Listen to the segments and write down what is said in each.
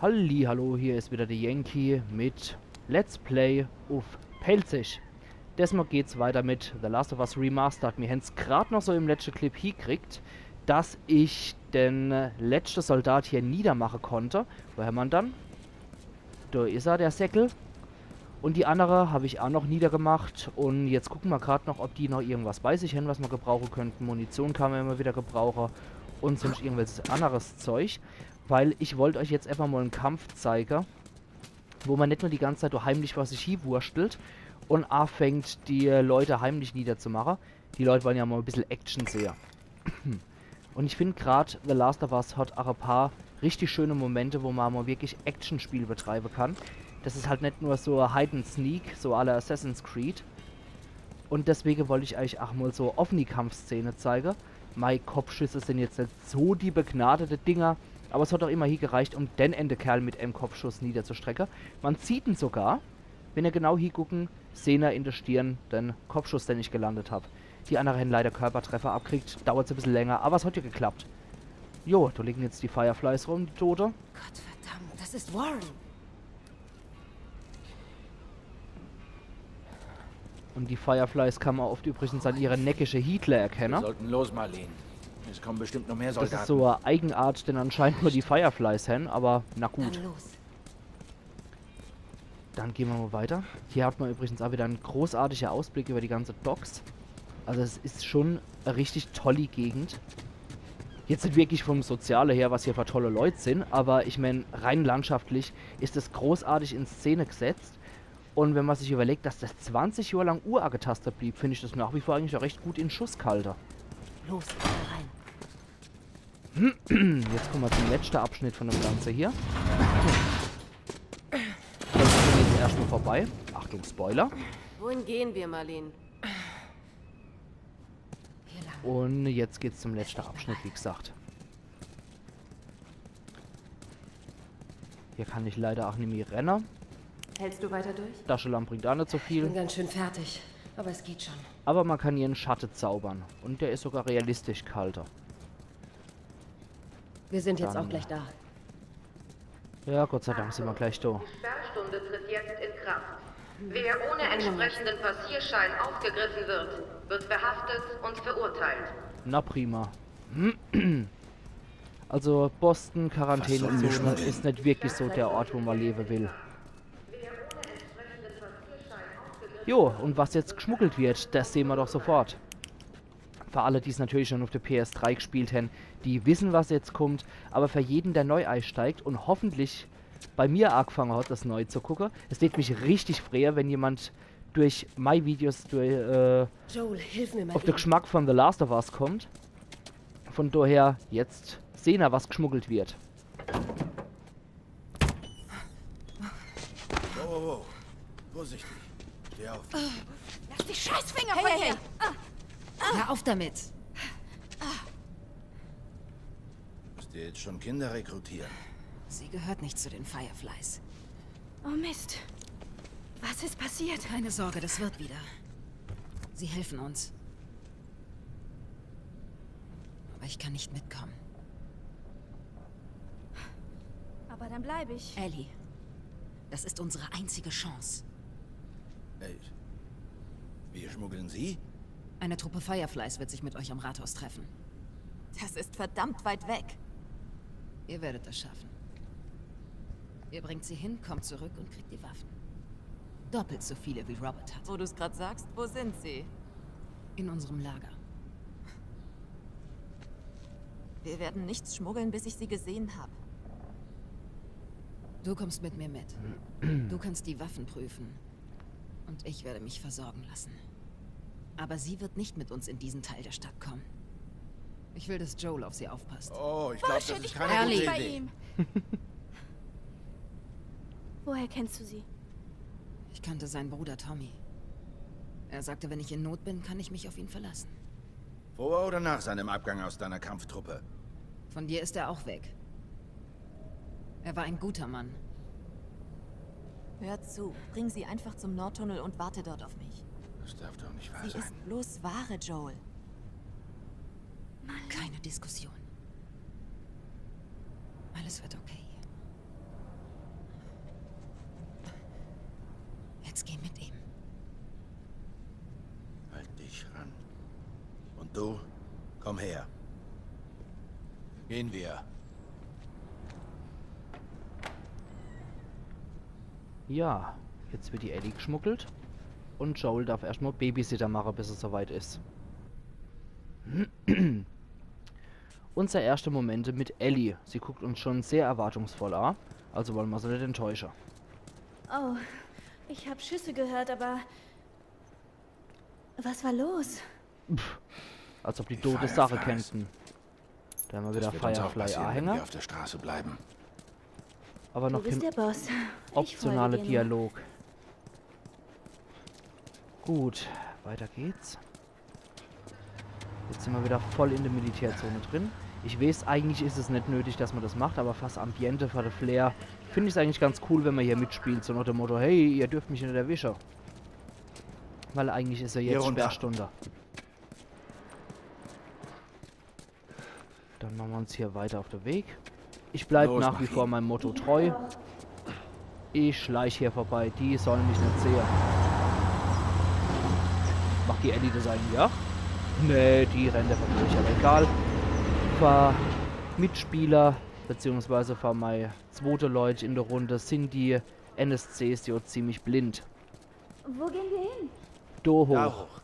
Hallo, hier ist wieder der Yankee mit Let's Play auf Pelzig. Diesmal geht's weiter mit The Last of Us Remastered. Wir haben es gerade noch so im letzten Clip hingekriegt, dass ich den letzten Soldat hier niedermachen konnte. Woher man dann? Da ist er, der Säckel. Und die andere habe ich auch noch niedergemacht. Und jetzt gucken wir gerade noch, ob die noch irgendwas bei sich haben, was wir gebrauchen könnten. Munition kann man immer wieder gebrauchen. Und sonst irgendwelches anderes Zeug. Weil ich wollte euch jetzt einfach mal einen Kampf zeigen, wo man nicht nur die ganze Zeit so heimlich vor sich hinwurstelt und anfängt, die Leute heimlich niederzumachen. Die Leute wollen ja mal ein bisschen Action sehen. Und ich finde gerade, The Last of Us hat auch ein paar richtig schöne Momente, wo man mal wirklich Actionspiel betreiben kann. Das ist halt nicht nur so Hide and Sneak, so à la Assassin's Creed. Und deswegen wollte ich eigentlich auch mal so offene Kampfszene zeigen. Meine Kopfschüsse sind jetzt nicht so die begnadete Dinger, aber es hat auch immer hier gereicht, um den Endekerl mit einem Kopfschuss niederzustrecken. Man sieht ihn sogar, wenn ihr genau hier gucken, sehen er in der Stirn den Kopfschuss, den ich gelandet habe. Die anderen haben leider Körpertreffer abkriegt, dauert es ein bisschen länger, aber es hat ja geklappt. Jo, da liegen jetzt die Fireflies rum, die Tote. Gott verdammt, das ist Warren. Und die Fireflies kann man oft übrigens an ihre neckische Hitler Wir erkennen. sollten los, Marlene. Es kommen bestimmt noch mehr Das Soldaten. ist so eine Eigenart, denn anscheinend nur die Fireflies haben, aber na Dann gut. los. Dann gehen wir mal weiter. Hier hat man übrigens auch wieder einen großartigen Ausblick über die ganze Docks. Also es ist schon eine richtig tolle Gegend. Jetzt nicht wirklich vom Soziale her, was hier für tolle Leute sind, aber ich meine, rein landschaftlich ist es großartig in Szene gesetzt. Und wenn man sich überlegt, dass das 20 Jahre lang urangetastet blieb, finde ich das nach wie vor eigentlich auch recht gut in Schuss gehalten. Los, rein. Jetzt kommen wir zum letzten Abschnitt von dem Ganze hier. Das ist jetzt erstmal vorbei. Achtung, Spoiler. Wohin gehen wir, Marlene? Hier lang. Und jetzt geht's zum letzten Abschnitt, wie gesagt. Hier kann ich leider auch nicht mehr rennen. Hältst du weiter durch? Taschenlampe bringt auch nicht so Ich viel. bin ganz schön fertig, aber es geht schon. Aber man kann hier einen Schatten zaubern. Und der ist sogar realistisch kalter. Wir sind jetzt Dann- auch gleich da. Ja, Gott sei Dank sind wir gleich da. Die Sperrstunde tritt jetzt in Kraft. Wer ohne entsprechenden Passierschein aufgegriffen wird verhaftet und verurteilt. Na prima. Also Boston, Quarantänezone ist nicht wirklich so der Ort, wo man leben will. Jo, und was jetzt geschmuggelt wird, das sehen wir doch sofort. Für alle, die es natürlich schon auf der PS3 gespielt haben, die wissen, was jetzt kommt. Aber für jeden, der neu einsteigt und hoffentlich bei mir angefangen hat, das neu zu gucken, es lädt mich richtig freuen, wenn jemand durch meine Videos Joel, hilf mir mal. auf den eben. Geschmack von The Last of Us kommt. Von daher, jetzt sehen wir, was geschmuggelt wird. Oh. Vorsichtig. Steh auf. Lass die Scheißfinger von mir! Hör auf damit. Müsst ihr jetzt schon Kinder rekrutieren? Sie gehört nicht zu den Fireflies. Oh Mist. Was ist passiert? Keine Sorge, das wird wieder. Sie helfen uns. Aber ich kann nicht mitkommen. Aber dann bleibe ich. Ellie, das ist unsere einzige Chance. Ey. Wir schmuggeln sie? Eine Truppe Fireflies wird sich mit euch am Rathaus treffen. Das ist verdammt weit weg. Ihr werdet das schaffen. Ihr bringt sie hin, kommt zurück und kriegt die Waffen. Doppelt so viele wie Robert hat. Wo du es gerade sagst, wo sind sie? In unserem Lager. Wir werden nichts schmuggeln, bis ich sie gesehen habe. Du kommst mit mir mit. Du kannst die Waffen prüfen. Und ich werde mich versorgen lassen. Aber sie wird nicht mit uns in diesen Teil der Stadt kommen. Ich will, dass Joel auf sie aufpasst. Oh, ich glaube, das Bullshit, ist ich bin keine nicht gute bei Idee. ihm. Woher kennst du sie? Ich kannte seinen Bruder Tommy. Er sagte, wenn ich in Not bin, kann ich mich auf ihn verlassen. Vor oder nach seinem Abgang aus deiner Kampftruppe? Von dir ist er auch weg. Er war ein guter Mann. Hör zu, bring sie einfach zum Nordtunnel und warte dort auf mich. Das darf doch nicht wahr Sie sein. ist bloß Ware, Joel. Keine Diskussion. Alles wird okay. Komm her. Gehen wir. Ja, jetzt wird die Ellie geschmuggelt. Und Joel darf erstmal Babysitter machen, bis es soweit ist. Unser erste Momente mit Ellie. Sie guckt uns schon sehr erwartungsvoll an. Also wollen wir sie nicht enttäuschen. Oh, ich habe Schüsse gehört, aber... Was war los? Pff, als ob die tote Sache kennten. Da haben wir wieder Firefly-Anhänger. Wenn wir auf der Straße bleiben. Aber noch Du bist kein der Boss. optionaler Dialog. Gut, weiter geht's. Jetzt sind wir wieder voll in der Militärzone drin. Ich weiß, eigentlich ist es nicht nötig, dass man das macht, aber fast Ambiente für den Flair finde ich es eigentlich ganz cool, wenn man hier mitspielt. So nach dem Motto, hey, ihr dürft mich nicht erwischen. Weil eigentlich ist ja jetzt Sperrstunde. Dann machen wir uns hier weiter auf den Weg. Ich bleibe nach wie vor meinem Motto treu. Ich schleiche hier vorbei, die sollen mich nicht sehen. Macht die Ellie das eigentlich auch? Nee, die rennt einfach durch, aber egal. Für Mitspieler, beziehungsweise für meine zweite Leute in der Runde, sind die NSCs die auch ziemlich blind. Wo gehen wir hin? Da hoch. Da hoch.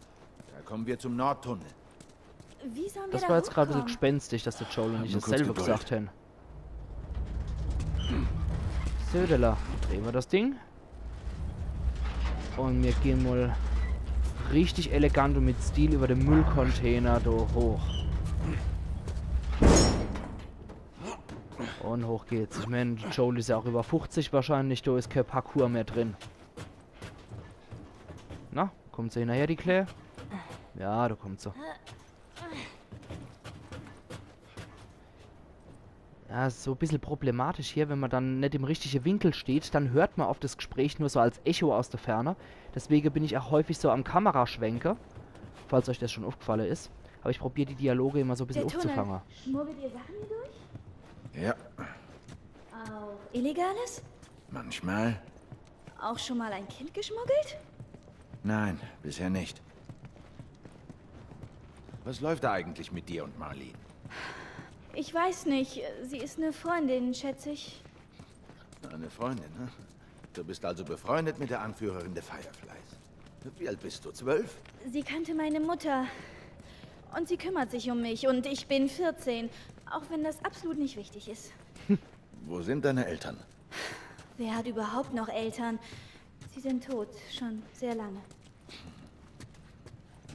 Da kommen wir zum Nordtunnel. Wie sollen wir Das da war jetzt gerade ein bisschen hochkommen? gespenstig, dass der Joel und ich Nur kurz dasselbe Geduld. gesagt haben. Södeler, drehen wir das Ding. Und wir gehen mal richtig elegant und mit Stil über den Müllcontainer da hoch. Und hoch geht's. Ich meine, Joel ist ja auch über 50 wahrscheinlich, da ist kein Parkour mehr drin. Na, kommt sie hinterher, die Claire? Ja, da kommt sie. Ja, ist so ein bisschen problematisch hier, wenn man dann nicht im richtigen Winkel steht, dann hört man auf das Gespräch nur so als Echo aus der Ferne. Deswegen bin ich auch häufig so am Kameraschwenker, falls euch das schon aufgefallen ist. Aber ich probiere die Dialoge immer so ein bisschen Der Tunnel. aufzufangen. Schmuggelt ihr Sachen hier durch? Ja, Auch Illegales? manchmal. Auch schon mal ein Kind geschmuggelt? Nein, bisher nicht. Was läuft da eigentlich mit dir und Marlene? Ich weiß nicht. Sie ist eine Freundin, schätze ich. Eine Freundin, ne? Du bist also befreundet mit der Anführerin der Fireflies. Wie alt bist du? 12? Sie kannte meine Mutter. Und sie kümmert sich um mich. Und ich bin 14. Auch wenn das absolut nicht wichtig ist. Wo sind deine Eltern? Wer hat überhaupt noch Eltern? Sie sind tot. Schon sehr lange.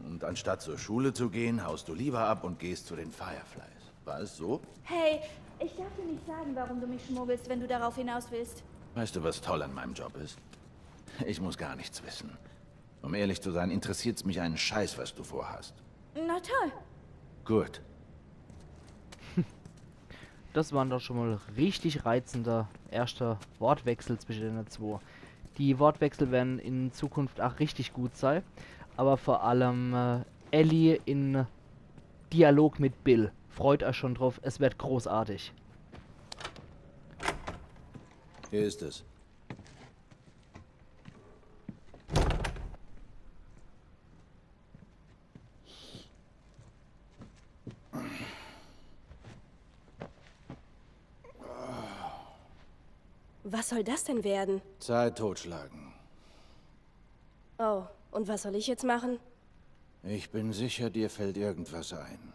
Und anstatt zur Schule zu gehen, haust du lieber ab und gehst zu den Fireflies. War es so? Hey, ich darf dir nicht sagen, warum du mich schmuggelst, wenn du darauf hinaus willst. Weißt du, was toll an meinem Job ist? Ich muss gar nichts wissen. Um ehrlich zu sein, interessiert's mich einen Scheiß, was du vorhast. Na toll. Gut. Das waren doch schon mal richtig reizender erster Wortwechsel zwischen den zwei. Die Wortwechsel werden in Zukunft auch richtig gut sein. Aber vor allem Ellie in Dialog mit Bill. Freut euch schon drauf, es wird großartig. Hier ist es. Was soll das denn werden? Zeit totschlagen. Oh, und was soll ich jetzt machen? Ich bin sicher, dir fällt irgendwas ein.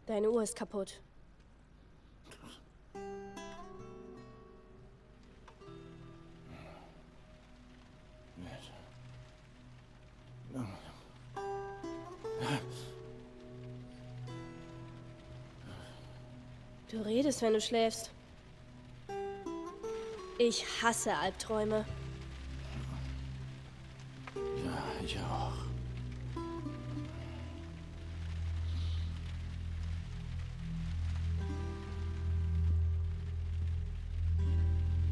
Deine Uhr ist kaputt. Du redest, wenn du schläfst. Ich hasse Albträume. Ja, ich auch.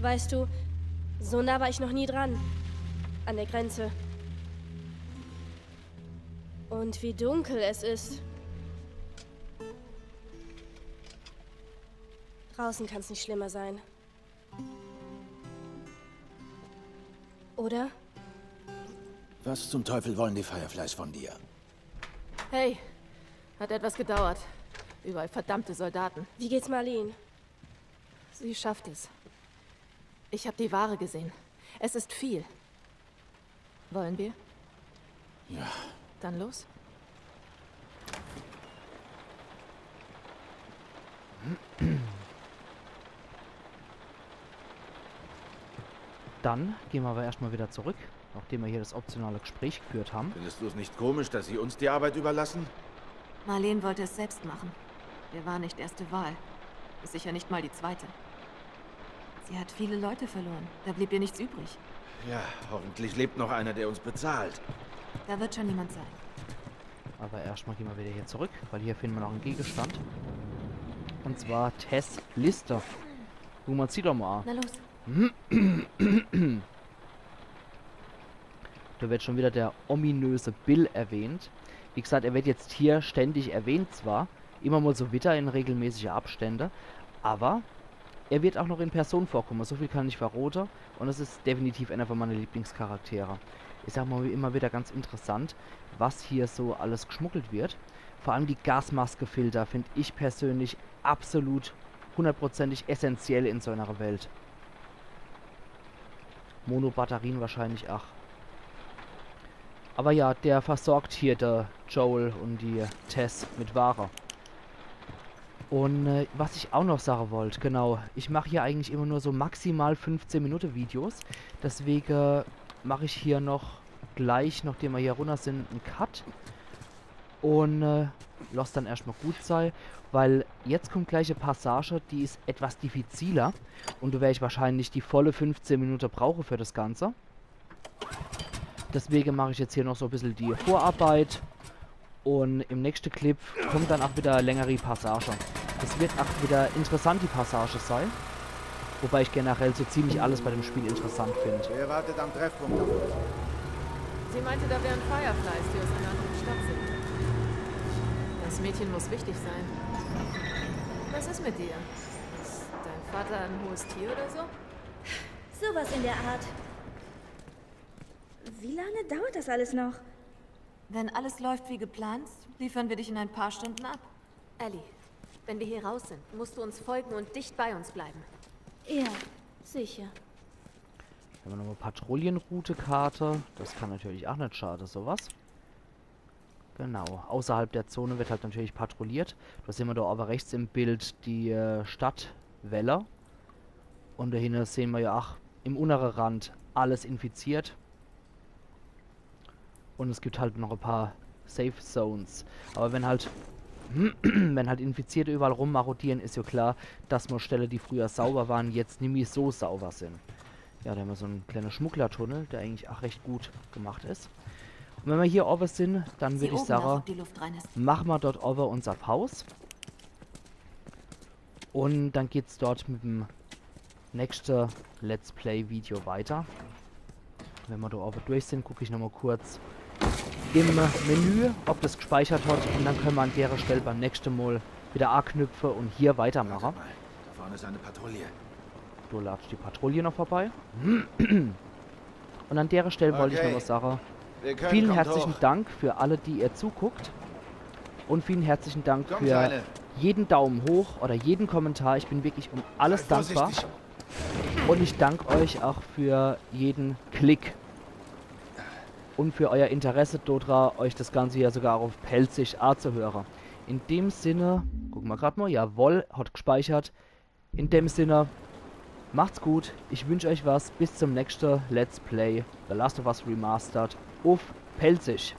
Weißt du, so nah war ich noch nie dran. An der Grenze. Und wie dunkel es ist. Draußen kann es nicht schlimmer sein. Oder? Was zum Teufel wollen die Fireflies von dir? Hey, hat etwas gedauert. Überall verdammte Soldaten. Wie geht's Marlene? Sie schafft es. Ich habe die Ware gesehen. Es ist viel. Wollen wir? Ja. Dann los. Dann gehen wir aber erstmal wieder zurück, nachdem wir hier das optionale Gespräch geführt haben. Findest du es nicht komisch, dass sie uns die Arbeit überlassen? Marlene wollte es selbst machen. Wir waren nicht erste Wahl. Ist sicher nicht mal die zweite. Sie hat viele Leute verloren. Da blieb ihr nichts übrig. Ja, hoffentlich lebt noch einer, der uns bezahlt. Da wird schon niemand sein. Aber erstmal gehen wir wieder hier zurück, weil hier finden wir noch einen Gegenstand. Und zwar Tess Lister. Man sieht doch mal an. Na los. Da wird schon wieder der ominöse Bill erwähnt. Wie gesagt, er wird jetzt hier ständig erwähnt zwar, immer mal so wieder in regelmäßige Abstände, aber er wird auch noch in Person vorkommen, so viel kann ich verraten und es ist definitiv einer von meinen Lieblingscharaktere. Ich sag mal immer wieder ganz interessant, was hier so alles geschmuggelt wird. Vor allem die Gasmaskefilter finde ich persönlich absolut hundertprozentig essentiell in so einer Welt. Mono-Batterien wahrscheinlich auch. Aber ja, der versorgt hier der Joel und die Tess mit Ware. Und was ich auch noch sagen wollte, genau, ich mache hier eigentlich immer nur so maximal 15 Minuten Videos. Deswegen mache ich hier noch gleich, nachdem wir hier runter sind, einen Cut. Und lass dann erstmal gut sein, weil jetzt kommt gleich eine Passage, die ist etwas diffiziler. Und da werde ich wahrscheinlich die volle 15 Minuten brauchen für das Ganze. Deswegen mache ich jetzt hier noch so ein bisschen die Vorarbeit. Und im nächsten Clip kommt dann auch wieder längere Passage. Es wird auch wieder interessant, die Passage sein. Wobei ich generell so ziemlich alles bei dem Spiel interessant finde. Wer wartet am Treffpunkt auf uns? Sie meinte, da wären Fireflies, die aus einer anderen Stadt sind. Das Mädchen muss wichtig sein. Was ist mit dir? Ist dein Vater ein hohes Tier oder so? Sowas in der Art. Wie lange dauert das alles noch? Wenn alles läuft wie geplant, liefern wir dich in ein paar Stunden ab. Ellie, wenn wir hier raus sind, musst du uns folgen und dicht bei uns bleiben. Ja, sicher. Haben wir noch eine Patrouillenroute-Karte. Das kann natürlich auch nicht schaden, sowas. Genau. Außerhalb der Zone wird halt natürlich patrouilliert. Da sehen wir da aber rechts im Bild die Stadt Weller. Und dahinter sehen wir ja auch im unteren Rand alles infiziert. Und es gibt halt noch ein paar Safe Zones. Aber wenn halt Infizierte überall rummarodieren, ist ja klar, dass man Stellen, die früher sauber waren, jetzt nicht mehr so sauber sind. Ja, da haben wir so einen kleinen Schmugglertunnel, der eigentlich auch recht gut gemacht ist. Und wenn wir hier oben sind, dann würde ich sagen, machen wir dort oben unser Haus. Und dann geht es dort mit dem nächsten Let's Play Video weiter. Wenn wir da oben durch sind, gucke ich nochmal kurz im Menü, ob das gespeichert hat. Und dann können wir an der Stelle beim nächsten Mal wieder anknüpfen und hier weitermachen. Da vorne ist eine Patrouille. Du latscht die Patrouille noch vorbei. Und an der Stelle wollte ich noch was sagen. Vielen herzlichen Dank für alle, die ihr zuguckt. Und vielen herzlichen Dank für jeden Daumen hoch oder jeden Kommentar. Ich bin wirklich um alles dankbar. Und ich danke euch auch für jeden Klick. Und für euer Interesse daran, euch das Ganze ja sogar auf Pelzig anzuhören. In dem Sinne, gucken wir gerade mal, jawohl, hat gespeichert. In dem Sinne, macht's gut, ich wünsche euch was, bis zum nächsten Let's Play The Last of Us Remastered auf Pelzig.